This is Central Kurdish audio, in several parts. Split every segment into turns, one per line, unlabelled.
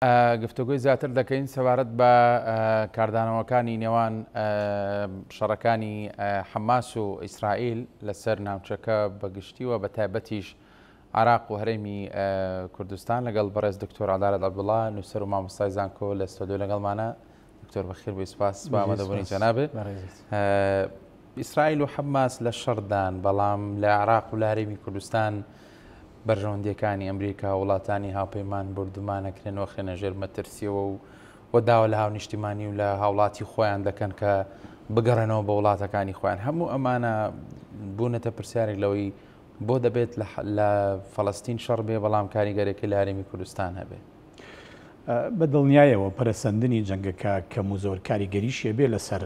گفتوگوی زیاتر دەکەین سەبارەت بە کاردانەوەکانی نێوان شەڕەکانی حەماس و ئیسرائیل لەسەر ناوچەکە بەگشتیوە بە تایبەتیش عراق و هەرێمی کوردستان لەگەڵ بەڕێز دکتۆر عەدالەت عەبدوڵڵا نووسەر و مامۆستای زانکۆ لە ستۆدیۆ لەگەڵمانە. دکتۆر بەخێر بێ، سوپاس بە ئامادەبوونی جەنابێت. ئیسرائیل و حەماس لە شەڕدان، بەڵام لە عراق و لە هەرێمی کوردستان بەرژەوەندیەکانی ئەمریکا وڵاتانی هاوپەیمان بردومانەکرێنەوە خێنە ژێر مەترسیەوە و داوا لە هاونیشتیمانی و لە هاوڵاتی خۆیان دەکەن کە بگەڕێنەوە بە وڵاتەکانی خۆیان. هەموو ئەمانە بوونەتە پرسیارێک لەوەی بۆ دەبێت لە فەڵەستین شەڕ بێ بەڵام کاریگەرێکی لە هەرێمی کوردستان هەبێ.
بە دڵنیایەوە پەرەسەندنی جەنگەکە کەم و زۆر کاریگەریشیە بێ لەسەر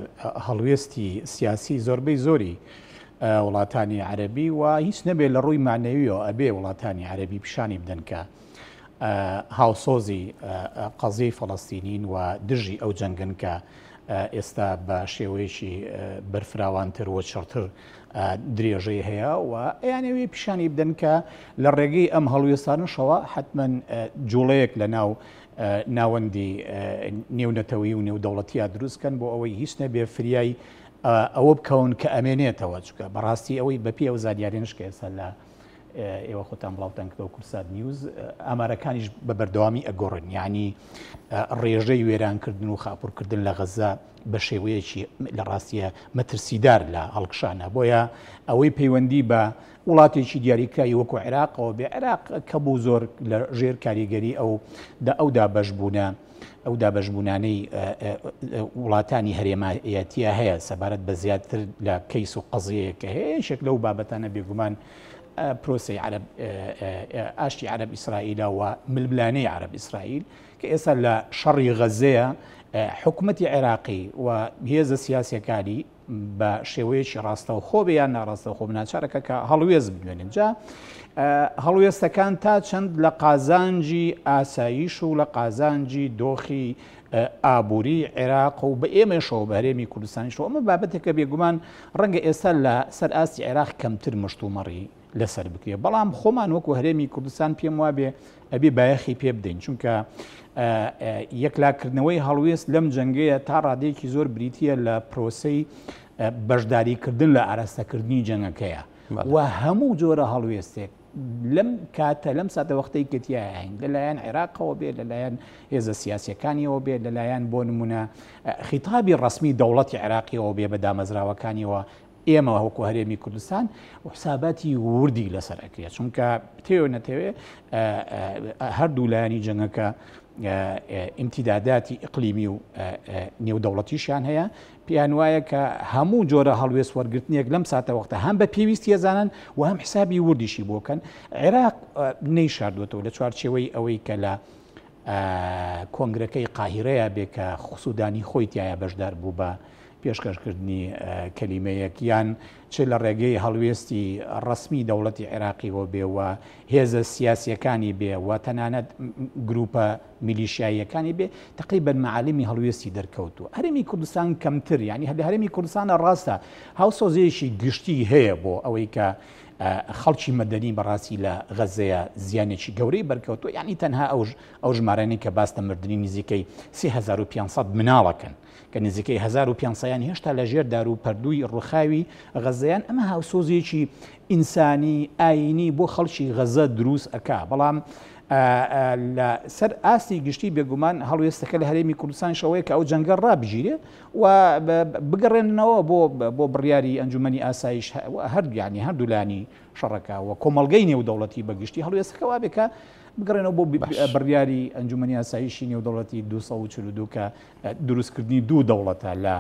هەڵوێستی سیاسی زۆربەی زۆری وڵاتانی عەرەبی و هیچ نەبێت لە ڕووی معنەویەوە ئەبێ وڵاتانی عەرەبی پیشانی بدەن کە هاوسۆزی قەزیەی فەڵەستینین و دژی ئەو جەنگن کە ئێستا بە شێوەیەکی بەرفراوانتر و چڕتر درێژەی هەیە و ئەیانەوێ پیشانی بدەن کە لە ڕێگەی ئەم هەڵوێستانشەوە حتمەن جوڵەیەک لە ناوەندی نێونەتەوەی و نێودەوڵەتیە دروستکەن بۆ ئەوەی هیچ نەبێ فریای ئەوە بکەون کە ئەمێنێتەوە، چونکە بەڕاستی ئەوەی بەپی ئەو زانیاریش کە ئێستا لە ئێوە خۆتان بڵاوتان کردەوە کورسات نیوز ئامارەکانیش بە بەردەوامی ئەگۆڕن، یعنی ڕێژەی وێرانکردن و خاپوورکردن لە غەزا بە شێوەیەکی لە ڕاستیە مەترسیدار لە هەڵکشانە. بۆیە ئەوەی پەیوەندی بە وڵاتێکی دیاریکراوی وەکو عێراقەوە بێ، عێراق کە بوو زۆر لە ژێر کاریگەری ئەو دابەشبوونە ئەو دابەشبوونانەی وڵاتانی هەرێمایەتیە هەیە سەبارەت بە زیاتر لە کەیس و قەزیەیەکە هەیە. یەکێک لەو بابەتانە بێگومان پرۆسی ئاشتی عەرەب ئیسرائیلە و ململانەی عەرەب ئیسرائیل کە ئێستا لە شەڕی غەزەیە حکوومەتی عێراقی و هێزە سیاسیەکانی بە شێوەیەکی ڕاستەوخۆ بێ یان ناڕاستەوخۆ بناچارەکە کە هەڵوێز بدوێنن. جا هەڵوێستەکان تا چەند لە قازانجی ئاسایش و لە قازانجی دۆخی ئابووری عێراق و بە ئێمەشەوە بە هەرێمی کوردستانیشەوە ئەمە بابەتێکە بێگومان ڕەنگە ئێستا لە سەر ئاستی عێراق کەمتر مشتومەڕی لەسەر بکرێ، بەڵام خۆمان وەکو هەرێمی کوردستان پێم وابێ ئەبێ بایەخی پێ بدەین، چونکە یەکلاکردنەوەی هەڵوێست لەم جەنگەیە تا ڕادەیەکی زۆر بریتیە لە پرۆسەی بەشداریکردن لە ئاراستەکردنی جەنگەکەیە و هەموو جۆرە هەڵوێستێک لەم کاتە لەم ساتە وەختەی کەتیایین لەلایەن عێراقەوە بێت، لەلایەن هێزە سیاسیەکانیەوە بێت، لەلایەن بۆ نمونە خیتابی ڕسمی دەوڵەتی عێراقیەوە بێ بە دامەزراوەکانیەوە ئێمە وەکو هەرێمی کوردستان و حساباتی وردی لەسەر ئەکرێت، چونکە تێوە نەتەوێ هەردوو لایانی جەنگەکە ئیمتیداداتی ئیقلیمی و نێودەوڵەتیشیان هەیە. پیان وایە کە هەموو جۆرە هەڵوێست وەرگرتنێک لەم ساتە وەختە هەم بە پێویستی ەزانن و هەم حسابی وردیشی بۆکەن. عێراق نەیشاردوێتەوە لە چوارچێوەی ئەوەی کە لە کۆنگرەکەی قاهیرەیە بێ کە سوودانی خۆی تایە بەشدار بوو بە پێشکەشکردنی کەلیمەیەک یان چ لە ڕێگەی هەڵوێستی ڕسمی دەوڵەتی عێراقیەوە بێ و هێزە سیاسیەکانی بێ و تەنانەت گروپە میلیشیاییەکانی بێ تقریبەن معالمی هەڵوێستی دەرکەوتووە. هەرێمی کوردستان کەمتر، یعنی لە هەرێمی کوردستانە ڕاستە هاوسۆزەیەکی گشتی هەیە بۆ ئەوەی کە خەڵکی مەدەنی بەڕاستی لە غەزەیە زیانێکی گەورەی بەرکەوتووە، یعنی تەنها ئەو ژمارەی کە باستە مردنی نزیکەی 3500 مناڵەکەن کە نزیکەی 1500 هێشتا لە ژێر دار و پەردووی ڕووخاوی غەزەیان. ئەمە هاوسۆزیەکی ئینسانی ئاینی بۆ خەڵکی غەزە دروست ئەکا، بەڵام لە سەر ئاستی گشتی بێگومان هەڵوێستەکە لە هەرێمی کوردستان شەوەیە کە ئەو جەنگە ڕابژیرێ و بگەڕێنەوە بۆ بڕیاری ئەنجومەنی ئاسایش هەردوویانی هەردوولانی شەڕەکە و کۆمەڵگەی نێودەوڵەتی بەگشتی هەڵوێستەکە وابێکە بگەڕێنەوە بۆ بڕیاری ئەنجومەنی ئاسایشی نێودەوڵەتی 242 کە دروستکردنی دوو دەوڵەتە لە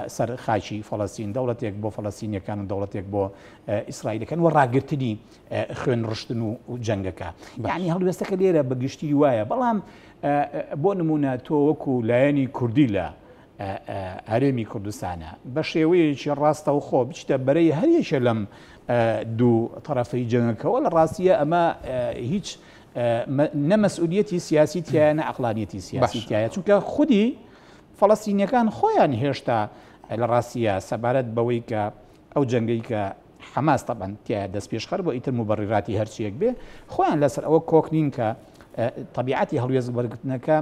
سەر خاچی فەڵەستین، دەوڵەتێک بۆ فەڵەستینیەکان و دەوڵەتێک بۆ ئیسرائیلەکان و ڕاگررتنی خوێن ڕشتن و جەنگەکە. یعنی هەڵوێستەکە لێرە بەگشتی وایە، بەڵام بۆ نمونە تۆ وەکو لایەنی کوردی لە هەرێمی کوردستانە بە شێوەیەکی ڕاستەوخۆ بچتە بەرەی هەریەکە لەم دوو تەرەفەی جەنگەکەەوە لە ڕاستیە ئەمە هیچ نەمەسئولیەتی سیاسی تایە نە عەقلانیەتی سیاسی تایە، چونکە خودی فەڵەستینیەکان خۆیان هێشتا لە ڕاستیە سەبارەت بەوەی کە ئەو جەنگەی کە حەماس تەبەن تایە دەست پێشخەر بۆ ئیتر موبەڕیراتی هەرچیەک بێ خۆیان لەسەر ئەوە کۆکنین کە طبیعەتی هەڵوێز بەرگرتنەکە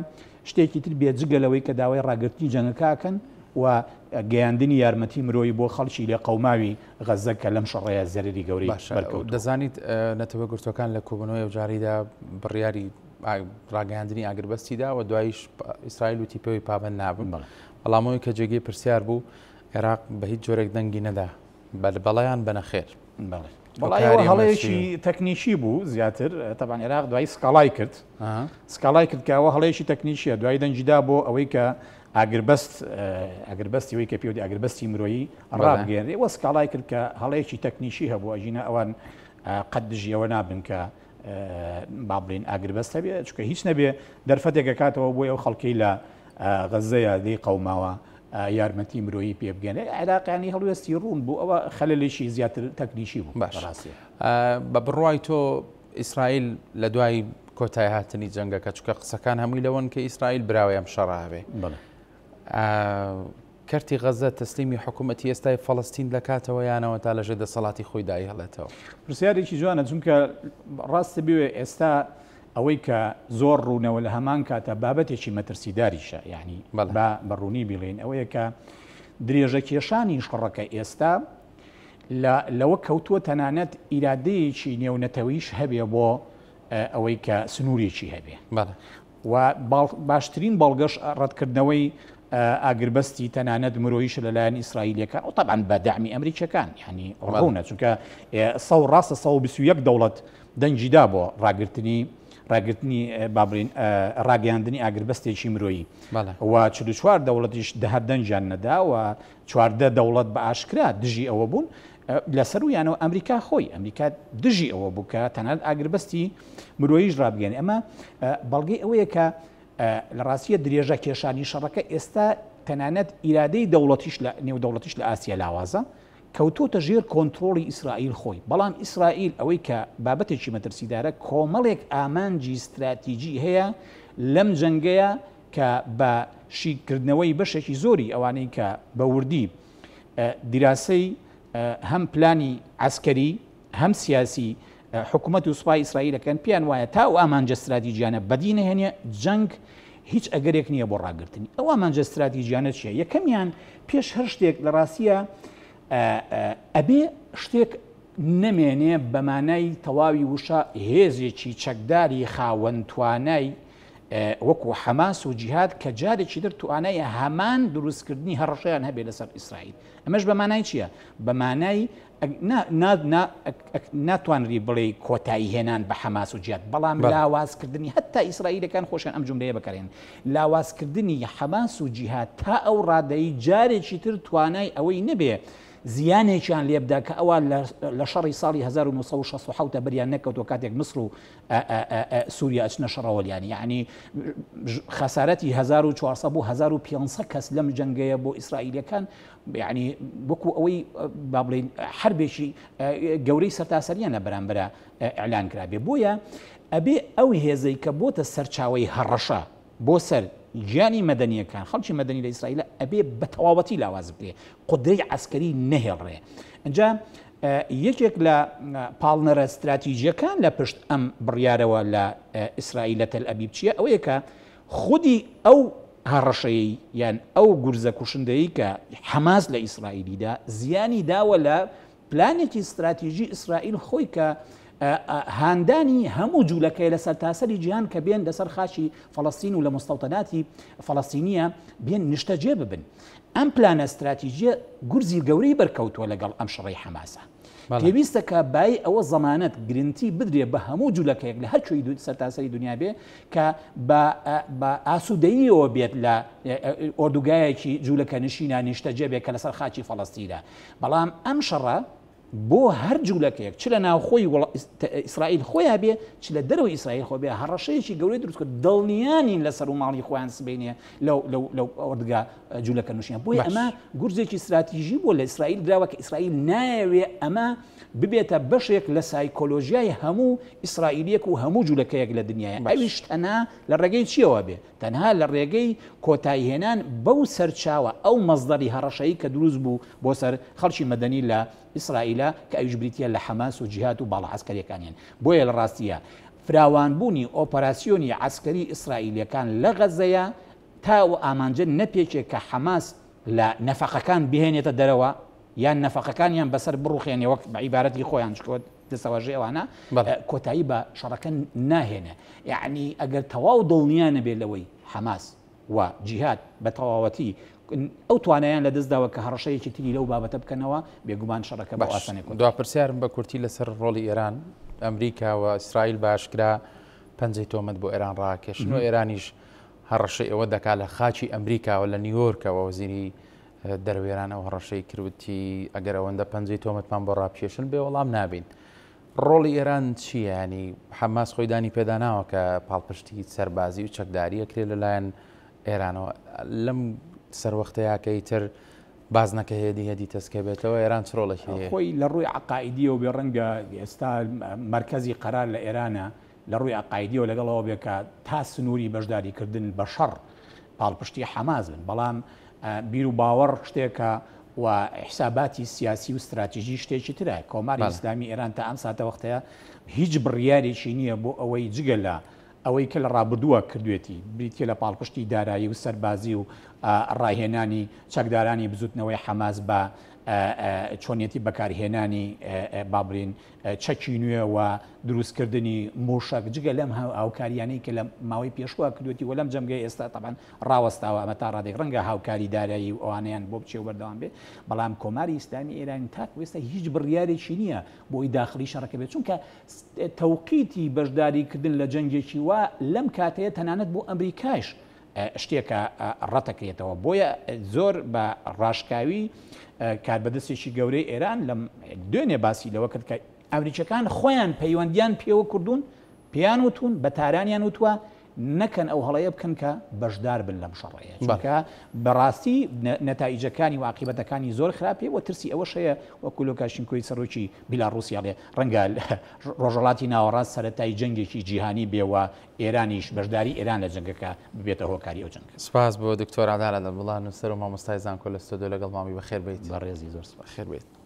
شتێکی تر بێجگە لەوەی کە داوای ڕاگررتنی جەنگەکەکەن و گەیاندنی یارمەتی مرۆیی بۆ خەڵکی لێ قەوماوی غەزە کە لەم شەڕەیە زەرری گەورەی بەرکەوت.
دەزانیت نەتەوە گرتوەکان لە کۆبنەوەی و جاریدا بڕیاری ڕاگەاندنی ئاگربەستیدا و دواییش ئیسرائیل وتی پێوەی پابند نابن. بەڵامەوەی کە جێگەی پرسیار بوو عێراق بە هیچ جۆرێک دەنگی نەدا بەڵیان بەنەخێر.
بەڵایەوە هەڵەیەکی تەکنیکی بوو زیاتر تەبان عێراق دوای سکاڵای کرد سکاڵای کرد کەەوە هەڵەیەکی تەکنیکیە دوای دەنجیدا بۆ ئەوەی کە ئاگربەستیەوەی کە پێوتی ئاگربەستی مرۆیی ڕابگەێنێ وە سکاڵای کرد کە هەڵەیەکی تەکنیکی هەبوو ئەژینە ئەوان قەت دژیەوە نابن کە با بڵین ئاگربەست هەبێ چکە هیچ نەبێ دەرفەتێک کاتەوە بۆی ئەو خەڵکەی لە غەزەیە دەی قەوماوە یارمەتی مرۆیی پێ بگەنێ عێراقیانی هەڵوێستی ڕوون بوو ئەوە خەلەلێکی زیاتر تەکنیکی بوو.
باشڕاستی بە بڕوای تۆ ئیسرائیل لە دوای کۆتای هاتنی جەنگەکە چکە قسەکان هەمووی لەوەن کە ئیسرائیل براوی ئەم شەڕابێ کەرتی غەزە تەسلیمی حکوومەتی ئێستای فەڵەستین دەکاتەوە یانەوە تا لەژێ دەسەڵاتی خۆی دای هەڵێتەوە.
پرسیارێکی جوانە چونکە ڕاستە بوێ ئێستا ئەوەی کە زۆر ڕوونەوە لە هەمان کاتە بابەتێکی مەترسیداریشە یعنی بەڕوونی بڵێن ئەوەیە کە درێژە کێشانی شڕەکە ئێستا لەوە کەوتووە تەنانەت ئیرادەیەکی نێونەتەویش هەبێ بۆ ئەوەی کە سنوورێکی هەبێ و باشترین بەڵگەش ڕەتکردنەوەی ئاگربەستی تەنانەت مرۆیش لەلایەن ئیسرائیلەکان و طبعاً بە داعمی ئەمریکیەکان یعنی ڕوونە چونکە ڕاستە 121 دەوڵەت دەنجیدا بۆ ڕاگررتنی بابرین ڕاگەاندنی ئاگربەستێکی مرۆیی و 44 دەوڵەتیش دەهەردەنجیان نەدا و 14 دەوڵەت بە ئاشکرا دژی ئەوە بوون لەسەر و یانەوە ئەمریکا خۆی ئەمریکا دژی ئەوە بوو کە تەنانەت ئاگربەستی مرۆییش ڕابگەێن ئەمە بەڵگەی ئەوەیە کە لە ڕاستیە درێژە کێشانی شەڕەکە ئێستا تەنانەت ئیرادەی دەوڵەتیش لە نێودەوڵەتیش لە ئاسیا لاوازە کەوتۆتە ژێر کۆنتترۆلی ئیسرائیل خۆی بەڵام ئیسرائیل ئەوەی کە بابەتێکی مەترسیدارە کۆمەڵێک ئامانجی استراتیژی هەیە لەم جەنگەیە کە بە شیکردنەوەی بەشێکی زۆری ئەوانەی کە بە وردی دیراسەی هەم پلانی عسکەری هەم سیاسی حکوومەت و سوپای ئیسرائیلەکەن پێیان وایە تا و ئامانجە استراتیژیانە بەدینەهێنێ جەنگ هیچ ئەگەرێک نییە بۆ ڕاگررتنی ئەو ئامانجە استراتیژیانە چیە یەکەمیان پێش هەر شتێک لە ڕاستیە ئەبێ شتێک نەمێنێ بەمانای تەواوی وشە هێزێکی چەکداری خاوەن توانای وەکو حەماس و جیهاد کە جارێکی در توانای هەمان دروستکردنی هەڕەشەیان هەبێ لەسەر ئیسرائیل ئەمەش بەمانای چییە؟ بەمانای ناتوانری بڵێ کۆتایی هێنان بە حەماس و جیهاد بەڵام لاوازکردنی هەتا ئیسرائیلەکان خۆشیان ئەم جملەیە بەکارێن لاوازکردنی حەماس و جیهاد تا ئەو ڕادەی جارێکی تر توانای ئەوەی نەبێ زیانێکیان لێبدا کە ئەوە لە شەڕی ساڵی 1960 بەریان نەکەوتەوە کاتێک مصر و سووریا ئەچنە شەڕەوەلیانی یعنی خەسارەتی 1400 بۆ 1500 کەس لەم جەنگەیە بۆ ئیسرائیلەکان یعنی وەکو ئەوەی با بڵێن حربێکی گەورەی سەرتاسەریانە بەرامبەرە ئەعلان کرابێ بۆیە ئەبێ ئەو هێزەی کە بۆتە سەرچاوەی هەڕەشە بۆ سەر گیانی مەدەنیەکان خەڵکی مەدەنی لە ئیسرائیل ئەبێ بە تەواوەتی لاواز بکرێ قودرەی عەسکەری نەهێڵڕێ ئەنجا یەکێک لە پاڵنەرە استراتیژیەکان لە پشت ئەم بڕیارەوە لە ئیسرائیل لە تەل ئەبیب چییە ئەوەیە کە خودی ئەو هەڕەشەی یان ئەو گورزە کوشندەیە کە حەماس لە ئیسرائیلیدا زیانی داوە لە پلانێکی استراتیژی ئیسرائیل خۆی کە هاندانی هەموو جوولەکەی لە سەرتاسەری جیهان کە بێن لەسەر خاشی فەڵەستین و لە مستەوتەناتی فەڵەستینیە بێن نیشتەجێ ببن ئەم پلانە استراتیژیە گورزی گەورەی بەرکەوتووە لەگەڵ ئەم شەڕەی حەماسە پێویستە کە بای ئەوە زەمانەت گرنتی بدرێ بە هەموو جوولەکەیەک لە هەر کوێی سەرتاسەری دنیا بێ کە بە ئاسوودەییەوە بێت لە ئۆردوگایەکی جوولەکە نشینە نیشتەجێ بێت کە لەسەر خاچی فەڵەستینە بەڵام ئەم شەڕە بۆ هەر جوولەکەیەک چ لە ناوخۆی ئیسرائیل خۆیان بێ چ لە دەرەوەی ئیسرائیل خۆ بێ هەڕەشەیەکی گەورەی دروست کرد دڵنیانین لەسەر و ماڵی خۆیان سبینێ لەو ئۆردگا جوولەکە نووسیان بۆیە ئەمە گورزێکی استراتیژی بۆ لە ئیسرائیل دراوە کە ئیسرائیل نایەوێ ئەمە ببێتە بەشێک لە سایکۆلۆژیای هەموو ئیسرائیلیەک و هەموو جوولەکەیەک لە دنیاە ئەویش تەنها لە ڕێگەی چیەوە بێ تەنها لە ڕێگەی کۆتاییهێنان بەو سەرچاوە ئەو مەزدەری هەڕەشەیی کە دروست بوو بۆ سەر خەڵکی مەدەنی لە ئیسرائیلە کە ئەویش بریتە لە حەماس و جیهاد و باڵە عەسکەریەکانیان بۆیە لە ڕاستیە فراوانبوونی ئۆپەراسیۆنی عسکەری ئیسرائیلەکان لە غەزەیە تا ئامانجە نەپێکێک کە حەماس لە نەفەقەکان بهێنێتە دەرەوە یان نەفەقەکانیان بەسەر بڕوخێنێ وەک عیبارەتی خۆیان شکۆت دەسەواژێ ئەوانە کۆتایی بە شەڕەکە ناهێنە. یعنی ئەگەر تەواو دڵنیان نەبێت لەوەی حەماس و جیهاد بە تەواوەتی ئەو توانایان لە دەستداوە کە هەڕەشەیەکی تری لەو بابەتە بکەنەوە بێگومان شەڕەکە بە ئاسانێک.
دوا پرسیارم بە کورتی لەسەر ڕۆڵی ئێران ئەمریکا و ئیسرائیل باشکرا پەنجەی تۆمەت بۆ ئێران ڕاکێشن و ئێرانیش هەڕەشەی ئەوە دەکات لە خاچی ئەمریکاوە لە نیویۆرکەوە وەزیری دەروێران ئەو هەڕەشەی کردوتی ئەگەر ئەوەندە پەنجەی تۆمەتمان بۆ ڕاپێشن بێ وەڵام نابین. ڕۆڵی ئێران چییە؟ ینی حەماس خۆی دانی پێداناوە کە پاڵپشتی سەربازی و چەکداری ئەکرێت لەلایەن ئێرانەوە لەم سەروەختەیە کە تر بازنەکە هێدی تەسکە بێتەوە ئێران چ ڕۆڵێکی
خۆی لە ڕووی عقائیدیەوە بێ ڕەنگە ئێستا مرکزی قەرار لە ئێرانە لە ڕووی عقائیدیەوە لەگەڵەوە بێ کە تا سنووری بەشداریکردن بە شەڕ پاڵپشتی حەماس بن، بەڵام بیر و باوەڕ شتێکە و حساباتی سیاسی و استراتیژی شتێکی ترە. کۆماری ئیسلامی ئێران تا ئەم ساتە وەختەیە هیچ بڕیارێکی نییە بۆ ئەوەی جگە لە ئەوەی کە لە ڕابردووە کردوێتی بریتە لە پاڵپشتی دارایی و سەربازی و ڕاهێنانی چەکدارانی بزوتنەوەی حەماس بە چۆنیەتی بەکارهێنانی بابرین چەکی نوێ و دروستکردنی موشک جگە لەم هاوکاریانەی کە لە ماوەی پێشوە کردوێتی و لەم جەمگای ئێستا تەبەن ڕاوەستاوە ئەمە تا ڕادێک ڕەنگە هاوکاری دارایی و ئەوانیان بۆ بچێ و بەردەوام بێ، بەڵام کۆماری ئیسلامی ئێرانی تاک وێستا هیچ بڕیارێکی نییە بۆی داخلی شەڕەکە بێت، چونکە تەوقیتی بەشداریکردن لە جەنگێکی وا لەم کاتەیە تەنانەت بۆ ئەمریکاش شتێکە ڕەتەکرێتەوە. بۆیە زۆر بە ڕاشکاوی کاربەدەستێکی گەورەی ئێران لەم دوێنێ باسی لەوە کرد کە ئەمریکەکان خۆیان پەیوەندیان پێوە کردوون، پێیان وتون بە تارانیان وتووە نەکەن ئەو هەڵەیە بکەن کە بەشدار بن لەم شەڕەیە، چونکە بەڕاستی نەتایجەکانی و عاقیبەتەکانی زۆر خراپێ و ترسی ئەوەش هەیە وەکو لوکاشینکۆی سەرۆکی بیلاڕوسیاڵێ ڕەنگە ڕۆژهەڵاتی ناوەڕاست سەرەتای جەنگێکی جیهانی بێوە ئێرانیش بەشداری ئێران لە جەنگەکە ببێتە هۆکاری ئەو جەنگ.
سپاس بۆ دکتۆر عەدالەت وڵان و سەر و مامۆستای زانکۆ لە ستۆدیۆ لەگەڵ مامی بەخێر بیت.
بەڕێزی زۆر
بەخێر بیت.